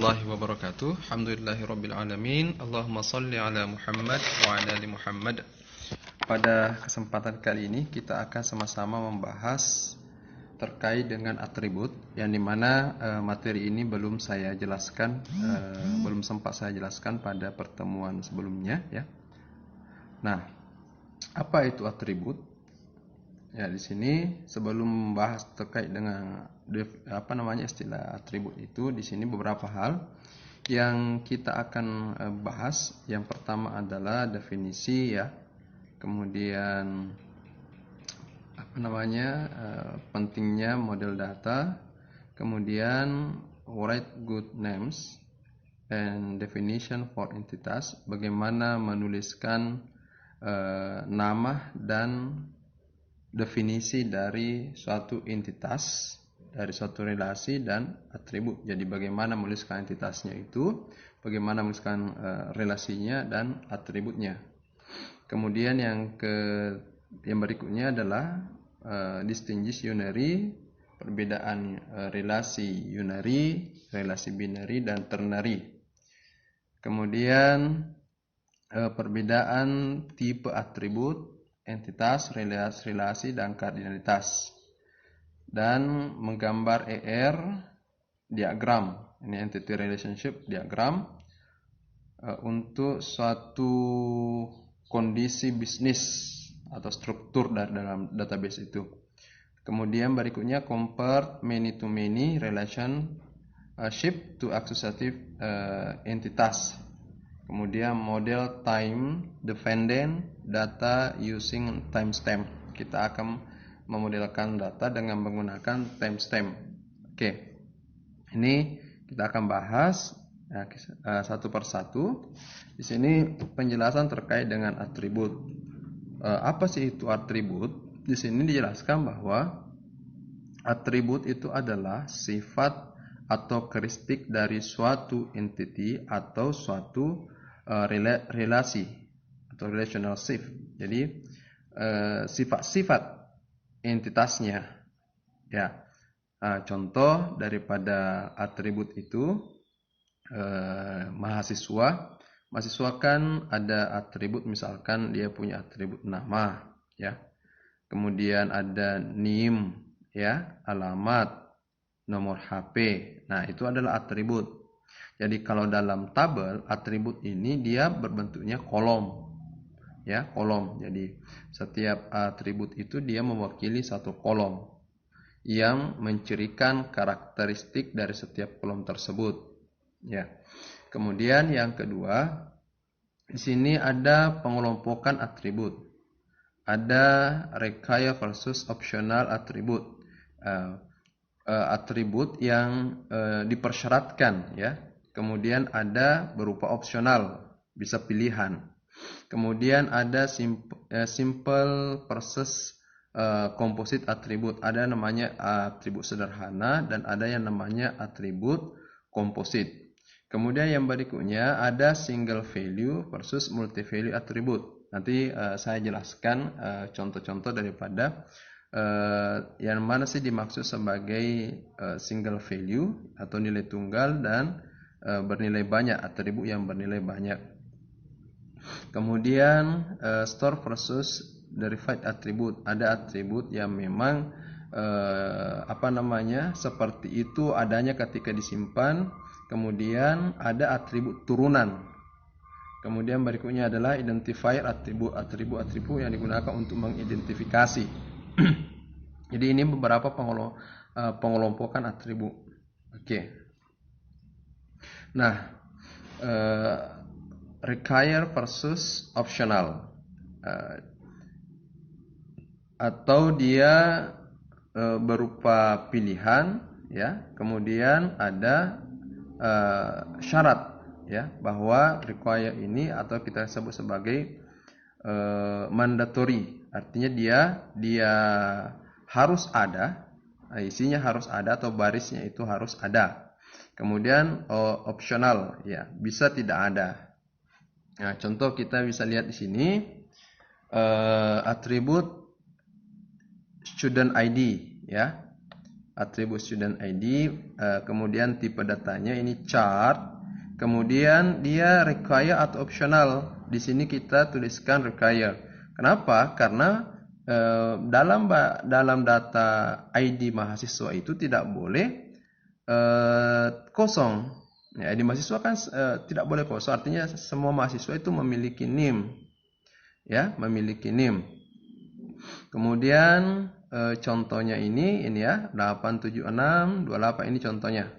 Warahmatullahi wabarakatuh. Alhamdulillahirabbil alamin. Allahumma shalli ala Muhammad wa ala ali Muhammad. Pada kesempatan kali ini kita akan sama-sama membahas terkait dengan atribut yang dimana materi ini belum sempat saya jelaskan pada pertemuan sebelumnya ya. Nah, apa itu atribut? Ya, di sini sebelum membahas terkait dengan istilah atribut itu, di sini beberapa hal yang kita akan bahas. Yang pertama adalah definisi ya. Kemudian pentingnya model data, kemudian write good names and definition for entitas, bagaimana menuliskan nama dan definisi dari suatu entitas, dari suatu relasi dan atribut. Jadi bagaimana menuliskan entitasnya itu, bagaimana menuliskan relasinya dan atributnya. Kemudian yang berikutnya adalah distinguish unary, perbedaan relasi unary, relasi binary dan ternary. Kemudian perbedaan tipe atribut, entitas, relasi dan kardinalitas, dan menggambar ER diagram, ini entity relationship diagram untuk suatu kondisi bisnis atau struktur dalam database itu. Kemudian berikutnya compare many to many relationship to associative entitas. Kemudian model time dependent data using timestamp. Kita akan memodelkan data dengan menggunakan timestamp. Oke. Ini kita akan bahas satu persatu. Di sini penjelasan terkait dengan atribut. Apa sih itu atribut? Di sini dijelaskan bahwa atribut itu adalah sifat atau karakteristik dari suatu entity atau suatu relasi atau relationship. Jadi sifat-sifat entitasnya ya. Contoh daripada atribut itu mahasiswa kan ada atribut, misalkan dia punya atribut nama ya. Kemudian ada NIM ya, alamat, nomor HP. Nah, itu adalah atribut. Jadi kalau dalam tabel, atribut ini dia berbentuknya kolom. Ya, kolom. Jadi setiap atribut itu dia mewakili satu kolom yang mencirikan karakteristik dari setiap kolom tersebut. Ya. Kemudian yang kedua, di sini ada pengelompokan atribut. Ada require versus optional atribut. Atribut yang dipersyaratkan ya. Kemudian ada berupa opsional, bisa pilihan. Kemudian ada simple versus composite atribut. Ada namanya atribut sederhana dan ada yang namanya atribut komposit. Kemudian yang berikutnya ada single value versus multi value atribut. Nanti saya jelaskan contoh-contoh daripada yang mana sih dimaksud sebagai single value atau nilai tunggal dan bernilai banyak, atribut yang bernilai banyak. Kemudian store versus derived atribut. Ada atribut yang memang seperti itu adanya ketika disimpan. Kemudian ada atribut turunan. Kemudian berikutnya adalah identifier atribut yang digunakan untuk mengidentifikasi. Jadi ini beberapa pengelompokan atribut. Oke. Nah, require versus optional, atau dia berupa pilihan ya. Kemudian ada syarat ya, bahwa require ini atau kita sebut sebagai mandatory, artinya dia harus ada, isinya harus ada atau barisnya itu harus ada. Kemudian optional ya, bisa tidak ada. Nah, contoh kita bisa lihat di sini atribut student ID ya. atribut student ID, kemudian tipe datanya ini chart, kemudian dia require atau optional. Di sini kita tuliskan require. Kenapa? Karena dalam data ID mahasiswa itu tidak boleh kosong. Ya, ID mahasiswa kan tidak boleh kosong, artinya semua mahasiswa itu memiliki NIM. Ya, memiliki NIM. Kemudian contohnya ini ya 87628 ini contohnya.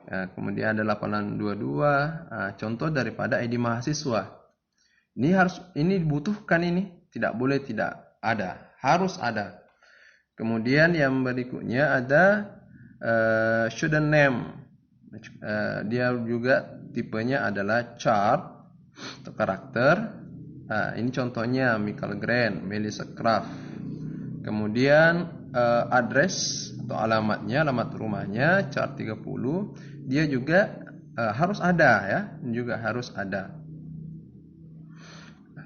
Ya, kemudian ada 8822, contoh daripada ID mahasiswa. Ini dibutuhkan, ini tidak boleh tidak ada, harus ada. Kemudian yang berikutnya ada student name. Dia juga tipenya adalah chart atau karakter. Ini contohnya Michael Grant, Melissa Craft. Kemudian address atau alamatnya, alamat rumahnya, chart 30. Dia juga harus ada ya, juga harus ada.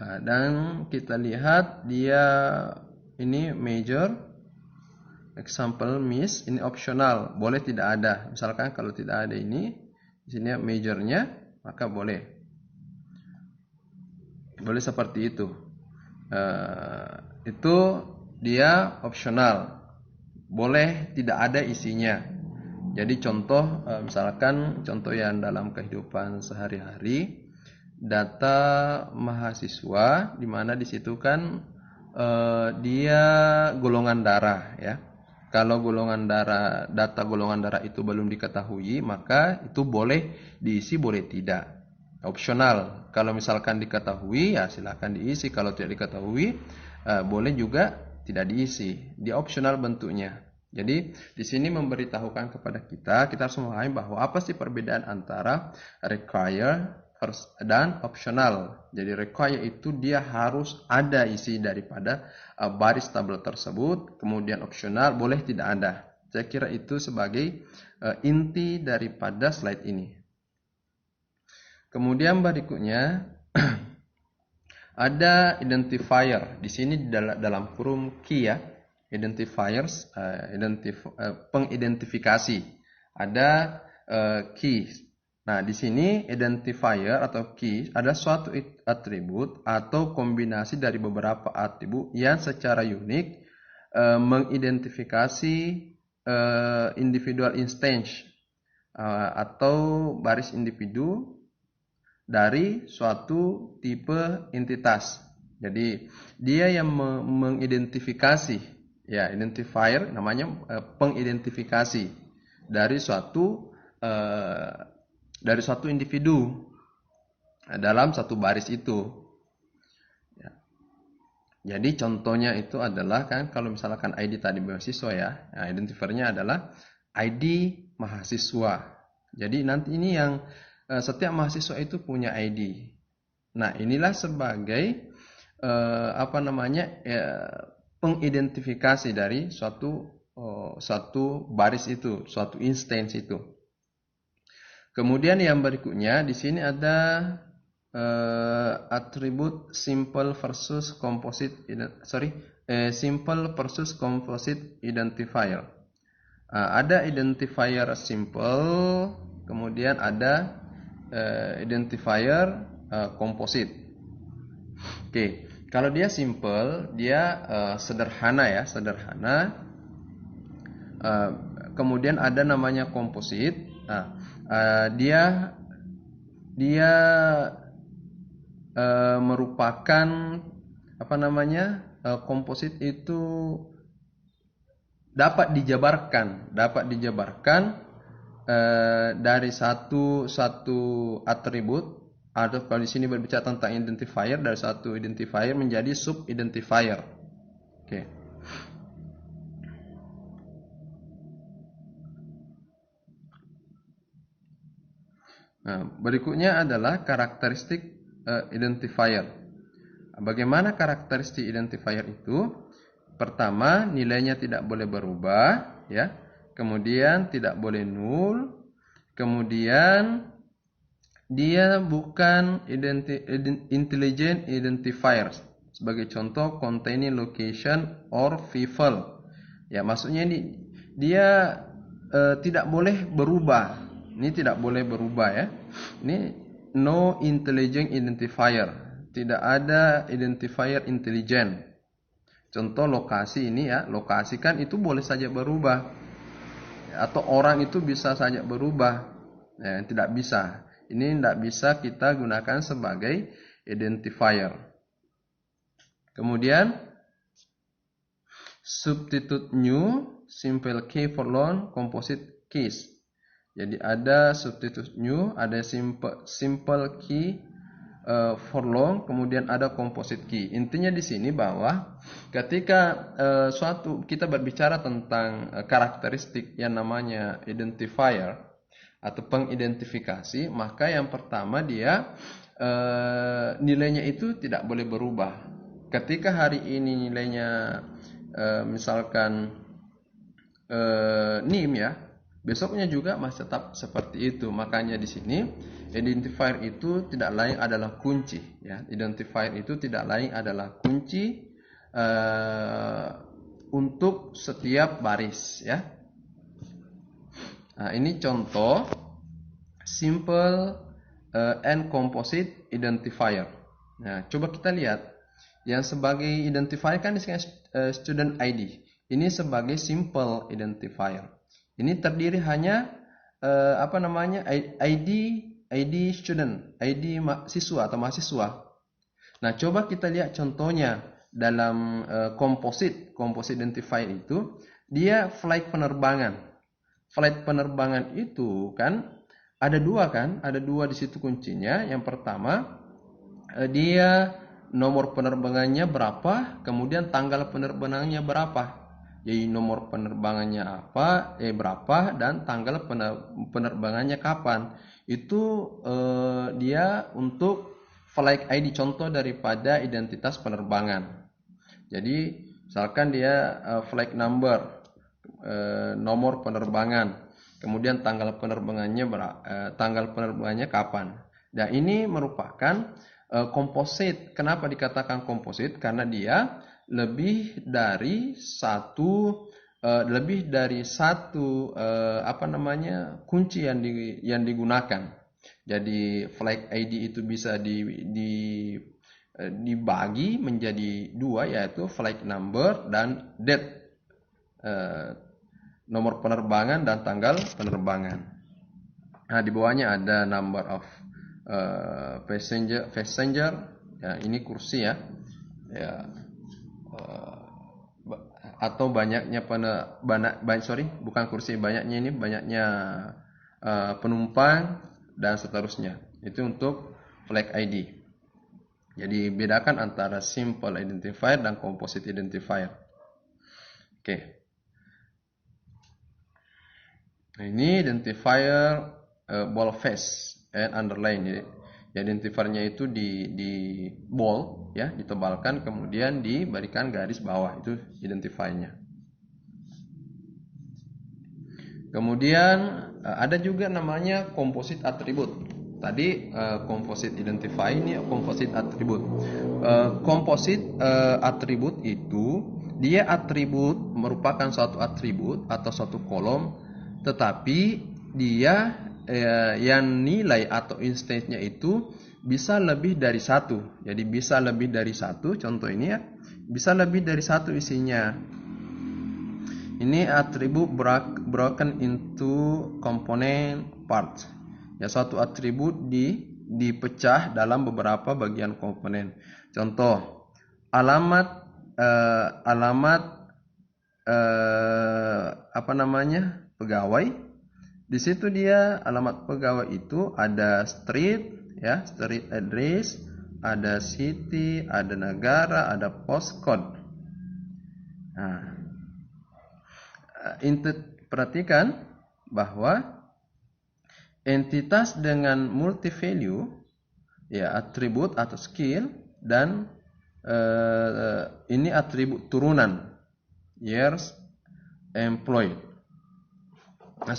Dan kita lihat dia ini major, example miss, ini optional, boleh tidak ada. Misalkan kalau tidak ada ini, di sini majornya, maka boleh seperti itu. Itu dia optional, boleh tidak ada isinya. Jadi contoh, misalkan contoh yang dalam kehidupan sehari-hari, data mahasiswa, di mana di situ kan dia golongan darah ya. Kalau data golongan darah itu belum diketahui, maka itu boleh diisi, boleh tidak. Opsional. Kalau misalkan diketahui, ya silakan diisi. Kalau tidak diketahui, boleh juga tidak diisi. Dia opsional bentuknya. Jadi di sini memberitahukan kepada kita harus memahami bahwa apa sih perbedaan antara require dan optional. Jadi require itu dia harus ada isi daripada baris tabel tersebut. Kemudian optional boleh tidak ada. Saya kira itu sebagai inti daripada slide ini. Kemudian berikutnya ada identifier. Di sini dalam kurung key ya. Identifiers, pengidentifikasi. Ada key. Nah, di sini identifier atau key ada suatu atribut atau kombinasi dari beberapa atribut yang secara unik mengidentifikasi individual instance atau baris individu dari suatu tipe entitas. Jadi dia yang mengidentifikasi, ya identifier namanya pengidentifikasi dari suatu individu dalam satu baris itu. Ya. Jadi contohnya itu adalah kan kalau misalkan ID tadi mahasiswa ya, nah, identifiernya adalah ID mahasiswa. Jadi nanti ini yang setiap mahasiswa itu punya ID. Nah, inilah sebagai pengidentifikasi dari suatu baris itu, suatu instance itu. Kemudian yang berikutnya di sini ada atribut simple versus composite identifier. Ada identifier simple, kemudian ada identifier composite. Oke, kalau dia simple, dia sederhana ya, sederhana. Kemudian ada namanya composite. Dia merupakan composite itu dapat dijabarkan dari satu atribut, atau kalau di sini berbicara tentang identifier, dari satu identifier menjadi sub identifier. Oke. Nah, berikutnya adalah karakteristik identifier. Bagaimana karakteristik identifier itu? Pertama, nilainya tidak boleh berubah, ya. Kemudian tidak boleh null. Kemudian dia bukan intelligent identifier. Sebagai contoh, containing location or people. Ya, maksudnya dia tidak boleh berubah. Ini tidak boleh berubah ya. Ini no intelligent identifier. Tidak ada identifier intelijen. Contoh lokasi ini ya, lokasi kan itu boleh saja berubah. Atau orang itu bisa saja berubah. Ya, tidak bisa. Ini tidak bisa kita gunakan sebagai identifier. Kemudian substitute new, simple key for long, composite keys. Jadi ada substitute new, ada simple key for long, kemudian ada composite key. Intinya di sini bahwa ketika kita berbicara tentang karakteristik yang namanya identifier atau pengidentifikasi, maka yang pertama dia nilainya itu tidak boleh berubah. Ketika hari ini nilainya misalkan NIM ya, besoknya juga masih tetap seperti itu. Makanya di sini identifier itu tidak lain adalah kunci ya. Identifier itu tidak lain adalah kunci untuk setiap baris ya. Nah, ini contoh simple and composite identifier. Nah, coba kita lihat yang sebagai identifier kan di sini student ID. Ini sebagai simple identifier. Ini terdiri hanya ID student, ID siswa atau mahasiswa. Nah, coba kita lihat contohnya dalam composite identifier itu, dia flight penerbangan. Flight penerbangan itu kan ada dua di situ kuncinya. Yang pertama dia nomor penerbangannya berapa, kemudian tanggal penerbangannya berapa. Jadi nomor penerbangannya berapa dan tanggal penerbangannya kapan. Itu dia untuk flight ID, contoh daripada identitas penerbangan. Jadi misalkan dia flight number, nomor penerbangan, kemudian tanggal penerbangannya kapan. Dan ini merupakan komposit. Kenapa dikatakan komposit? Karena dia lebih dari satu kunci yang digunakan. Jadi flight ID itu bisa dibagi menjadi dua, yaitu flight number dan date, nomor penerbangan dan tanggal penerbangan. Nah, di bawahnya ada number of passenger ya, ini kursi ya, atau banyaknya banyaknya penumpang dan seterusnya. Itu untuk flight ID. Jadi bedakan antara simple identifier dan composite identifier. Oke. Nah, ini identifier boldface and underline. Jadi identifiernya itu di bold ya, ditebalkan, kemudian diberikan garis bawah, itu identifiernya. Kemudian ada juga namanya composite attribute. Tadi composite identifier, ini composite attribute. Composite attribute itu dia merupakan suatu atribut atau suatu kolom, tetapi dia yang nilai atau instance-nya itu bisa lebih dari satu. Jadi bisa lebih dari satu. Contoh ini ya, bisa lebih dari satu isinya. Ini atribut broken into component parts. Ya, suatu atribut dipecah dalam beberapa bagian komponen. Contoh alamat pegawai. Di situ dia alamat pegawai itu ada street ya, street address, ada city, ada negara, ada postcode. Nah, perhatikan bahwa entitas dengan multi value ya, atribut atau skill, dan ini atribut turunan, years employed. Nah,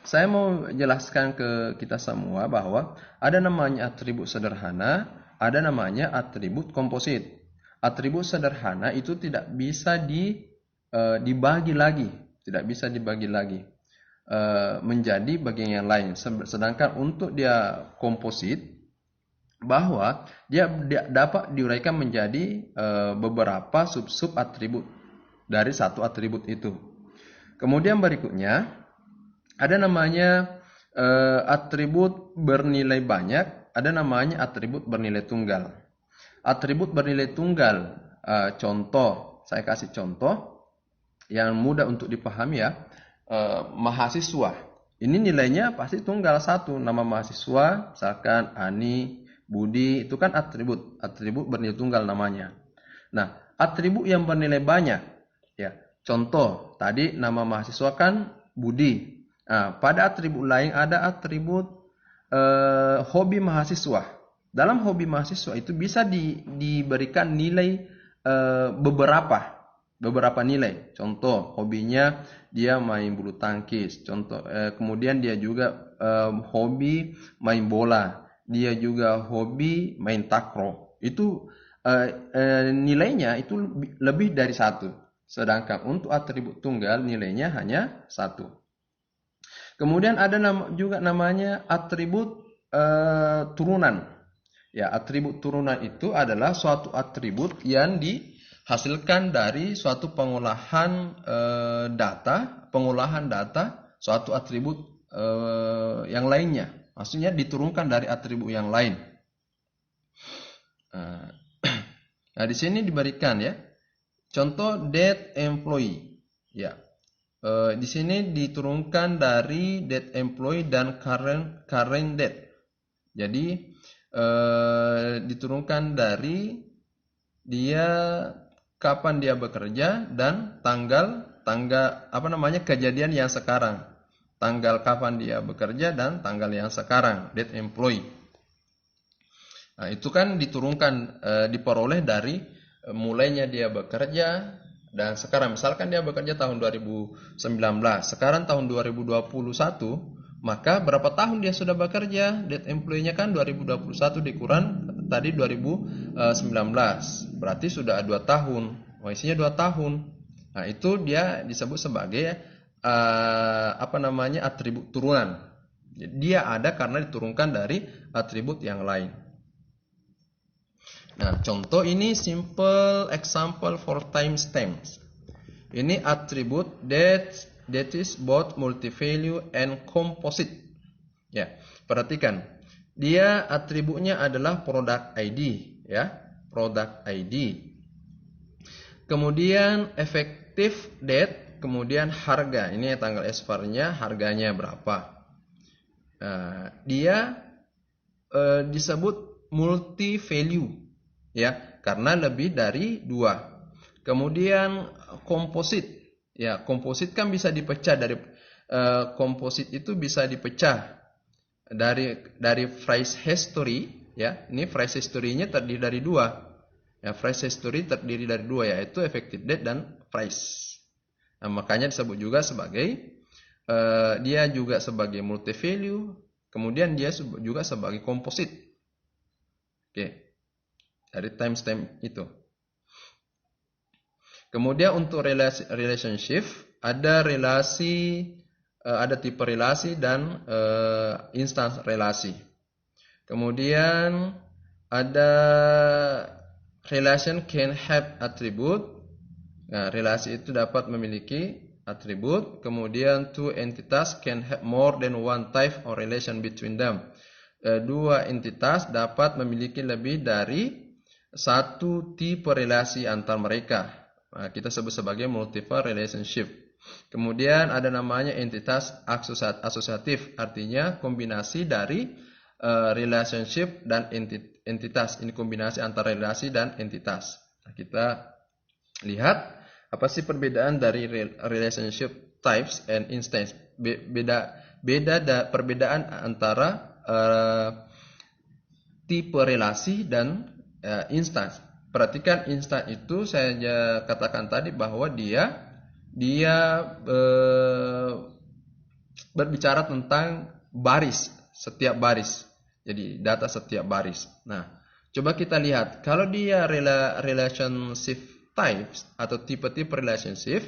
saya mau jelaskan ke kita semua bahwa ada namanya atribut sederhana, ada namanya atribut komposit. Atribut sederhana itu tidak bisa dibagi lagi. tidak bisa dibagi lagi menjadi bagian yang lain. Sedangkan untuk dia komposit, bahwa dia dapat diuraikan menjadi beberapa sub-sub atribut dari satu atribut itu. Kemudian berikutnya ada namanya atribut bernilai banyak, ada namanya atribut bernilai tunggal. Atribut bernilai tunggal, contoh, saya kasih contoh yang mudah untuk dipahami ya. Mahasiswa, ini nilainya pasti tunggal satu, nama mahasiswa, misalkan Ani, Budi, itu kan atribut bernilai tunggal namanya. Nah, atribut yang bernilai banyak, ya, contoh tadi nama mahasiswa kan Budi. Nah, pada atribut lain ada atribut hobi mahasiswa. Dalam hobi mahasiswa itu bisa diberikan nilai beberapa nilai. Contoh, hobinya dia main bulu tangkis. Contoh, kemudian dia juga hobi main bola. Dia juga hobi main takraw. Itu nilainya itu lebih dari satu. Sedangkan untuk atribut tunggal nilainya hanya satu. Kemudian ada juga namanya atribut turunan. Ya, atribut turunan itu adalah suatu atribut yang dihasilkan dari suatu pengolahan data, suatu atribut yang lainnya. Maksudnya diturunkan dari atribut yang lain. Nah, di sini diberikan ya. Contoh date employee. Ya. Di sini diturunkan dari date employee dan current date. Jadi diturunkan dari dia kapan dia bekerja dan tanggal kejadian yang sekarang. Tanggal kapan dia bekerja dan tanggal yang sekarang, date employee. Nah, itu kan diturunkan diperoleh dari mulainya dia bekerja dan sekarang. Misalkan dia bekerja tahun 2019, sekarang tahun 2021, maka berapa tahun dia sudah bekerja? Date employee-nya kan 2021 dikurang tadi 2019. Berarti sudah 2 tahun. Isinya 2 tahun. Nah, itu dia disebut sebagai atribut turunan. Dia ada karena diturunkan dari atribut yang lain. Nah, contoh ini simple example for timestamps. Ini atribut that is both multi-value and composite. Ya, perhatikan. Dia atributnya adalah product ID, ya, product ID. Kemudian effective date, kemudian harga. Ini tanggal expiry-nya, harganya berapa. Dia disebut multi-value. Ya, karena lebih dari 2. Kemudian komposit. Ya, komposit kan bisa dipecah dari komposit itu bisa dipecah dari phrase history, ya. Ini phrase history-nya terdiri dari 2. Ya, phrase history terdiri dari 2, yaitu effective date dan phrase. Nah, makanya disebut juga sebagai dia juga sebagai multi value, kemudian dia juga sebagai komposit. Oke. Dari timestamp itu. Kemudian untuk relationship ada tipe relasi dan instance relasi. Kemudian ada relation can have attribute. Nah, relasi itu dapat memiliki atribut. Kemudian two entities can have more than one type of relation between them. 2 entitas dapat memiliki lebih dari satu tipe relasi antar mereka. Nah, kita sebut sebagai multiple relationship. Kemudian ada namanya entitas asosiatif, artinya kombinasi dari relationship dan entitas. Ini kombinasi antara relasi dan entitas. Nah, kita lihat apa sih perbedaan dari relationship types and instance. Perbedaan antara tipe relasi dan instance. Perhatikan instance itu saya katakan tadi bahwa dia berbicara tentang baris, setiap baris. Jadi data setiap baris. Nah, coba kita lihat kalau dia relationship types atau tipe-tipe relationship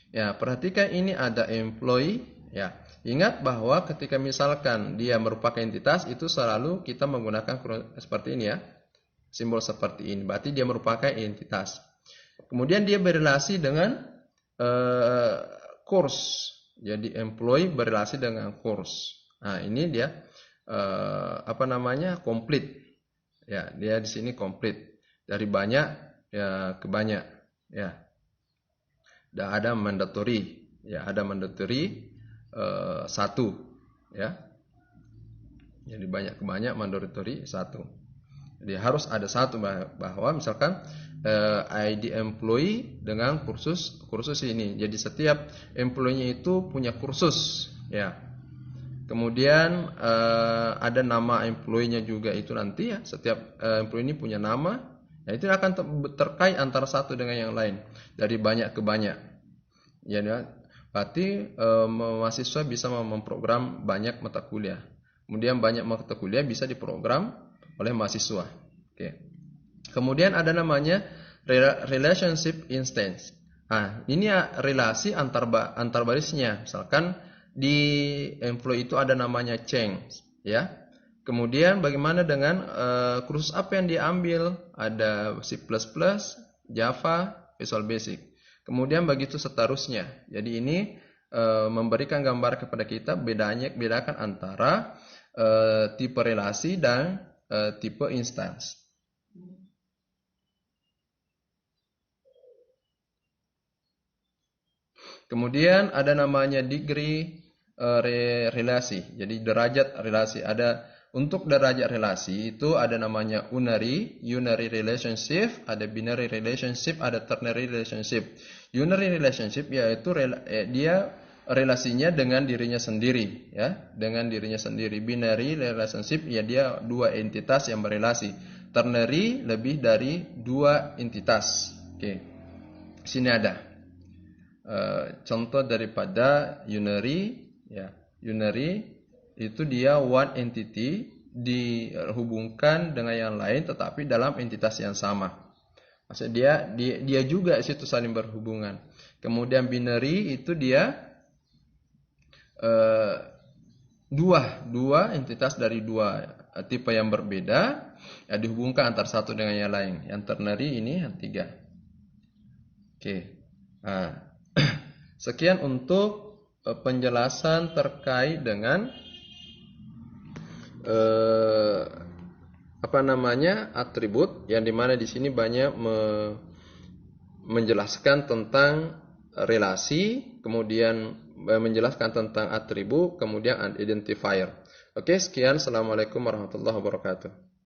Ya, perhatikan ini ada employee, ya. Ingat bahwa ketika misalkan dia merupakan entitas, itu selalu kita menggunakan seperti ini ya. Simbol seperti ini. Berarti dia merupakan entitas. Kemudian dia berrelasi dengan course. Jadi employee berrelasi dengan course. Nah, ini dia complete. Ya, dia di sini complete. Dari banyak ya ke banyak, ya. Dan ada mandatory, ya, ada mandatory satu, ya. Jadi banyak ke banyak, mandatory satu. Jadi harus ada satu, bahwa misalkan ID employee dengan kursus ini. Jadi setiap employee-nya itu punya kursus, ya. Kemudian ada nama employee-nya juga itu nanti, ya. Setiap employee ini punya nama. Ya, itu akan terkait antara satu dengan yang lain, dari banyak ke banyak. Ya, berarti mahasiswa bisa memprogram banyak mata kuliah. Kemudian banyak mata kuliah bisa diprogram oleh mahasiswa. Oke. Kemudian ada namanya relationship instance. Nah, ini relasi antar barisnya. Misalkan di employee itu ada namanya Cheng, ya. Kemudian bagaimana dengan kursus apa yang diambil? Ada C++, Java, Visual Basic. Kemudian begitu seterusnya. Jadi ini memberikan gambar kepada kita bedakan antara tipe relasi dan tipe instance. Kemudian ada namanya degree relasi. Jadi derajat relasi. Untuk derajat relasi itu ada namanya unary relationship, ada binary relationship, ada ternary relationship. Unary relationship yaitu dia relasinya dengan dirinya sendiri, ya, dengan dirinya sendiri. Binary relationship ya dia dua entitas yang berelasi. Ternary lebih dari dua entitas. Oke. Sini ada contoh daripada unary, ya. Unary itu dia one entity dihubungkan dengan yang lain tetapi dalam entitas yang sama. Maksudnya dia juga situ saling berhubungan. Kemudian binary itu dia dua entitas dari dua tipe yang berbeda, ya, dihubungkan antara satu dengan yang lain. Yang ternary ini yang tiga. Oke. Nah, sekian untuk penjelasan terkait dengan atribut, yang dimana di sini banyak menjelaskan tentang relasi, kemudian menjelaskan tentang atribut, kemudian identifier. Oke, sekian. Assalamualaikum warahmatullahi wabarakatuh.